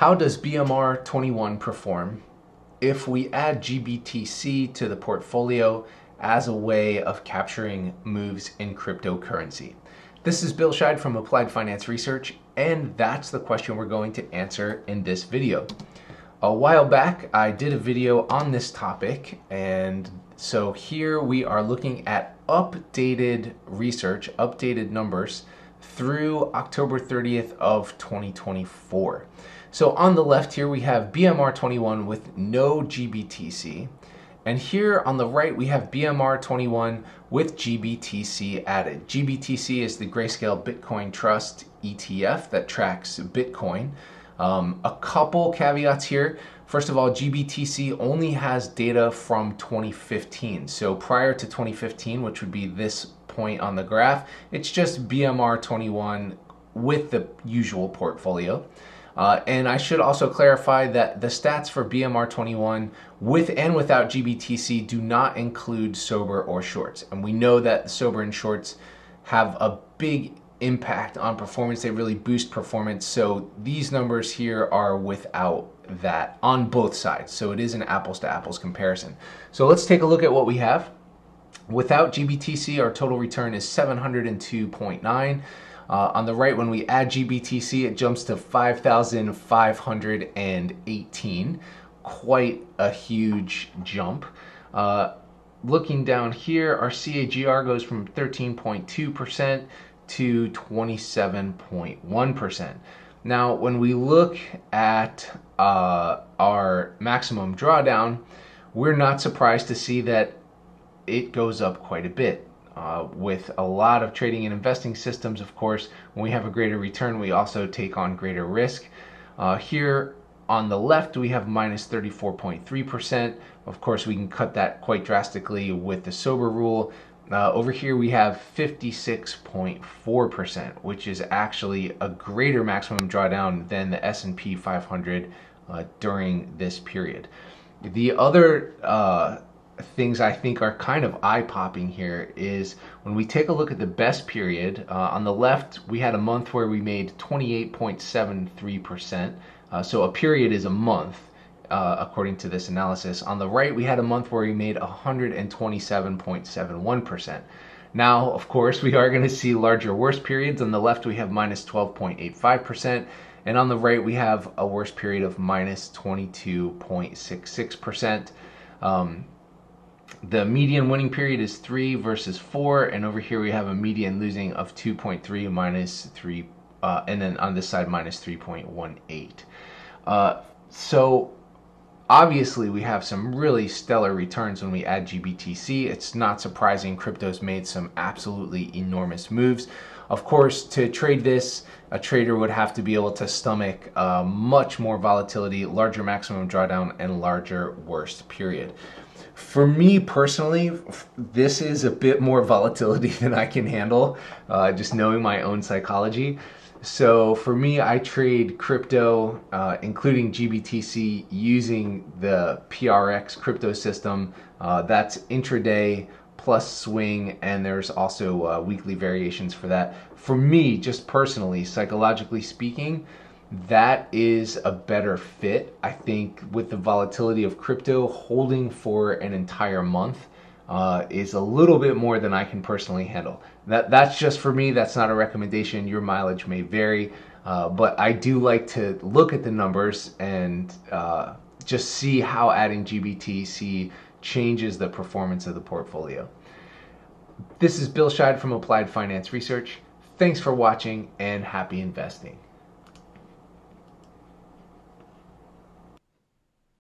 How does BMR 21 perform if we add GBTC to the portfolio as a way of capturing moves in cryptocurrency? This is Bill Scheid from Applied Finance Research, and that's the question we're going to answer in this video. A while back, I did a video on this topic, and so here we are looking at updated research, updated numbers through October 30th of 2024. So on the left here we have BMR 21 with no GBTC, and here on the right we have BMR 21 with GBTC added. GBTC is the Grayscale Bitcoin Trust ETF that tracks Bitcoin. A couple caveats here. First of all, GBTC only has data from 2015. So prior to 2015, which would be this point on the graph, it's just BMR 21 with the usual portfolio. And I should also clarify that the stats for BMR 21 with and without GBTC do not include sober or shorts. And we know that sober and shorts have a big impact on performance. They really boost performance. So these numbers here are without that on both sides. So it is an apples to apples comparison. So let's take a look at what we have. Without GBTC, our total return is 702.9. On the right, when we add GBTC, it jumps to 5,518. Quite a huge jump. Looking down here, our CAGR goes from 13.2% to 27.1%. Now, when we look at our maximum drawdown, we're not surprised to see that it goes up quite a bit. With a lot of trading and investing systems, of course, when we have a greater return, we also take on greater risk. Here on the left, we have minus 34.3%. Of course, we can cut that quite drastically with the sober rule. Over here, we have 56.4%, which is actually a greater maximum drawdown than the S&P 500 during this period. The other things I think are kind of eye-popping here is when we take a look at the best period. On the left, we had a month where we made 28.73%. So a period is a month, according to this analysis. On the right, we had a month where we made 127.71%. Now, of course, we are going to see larger worst periods. On the left, we have minus 12.85%. And on the right, we have a worst period of minus 22.66%. The median winning period is 3 versus 4, and over here we have a median losing of 2.3 minus 3, and then on this side minus 3.18. So obviously we have some really stellar returns when we add GBTC. It's not surprising crypto's made some absolutely enormous moves. Of course, to trade this, a trader would have to be able to stomach much more volatility, larger maximum drawdown, and larger worst period. For me personally, this is a bit more volatility than I can handle, just knowing my own psychology. So for me, I trade crypto, including GBTC, using the PRX crypto system. That's intraday plus swing, and there's also weekly variations for that. For me, just personally, psychologically speaking, that is a better fit. I think with the volatility of crypto, holding for an entire month is a little bit more than I can personally handle. That's just for me. That's not a recommendation. Your mileage may vary, but I do like to look at the numbers and just see how adding GBTC changes the performance of the portfolio. This is Bill Scheid from Applied Finance Research. Thanks for watching and happy investing.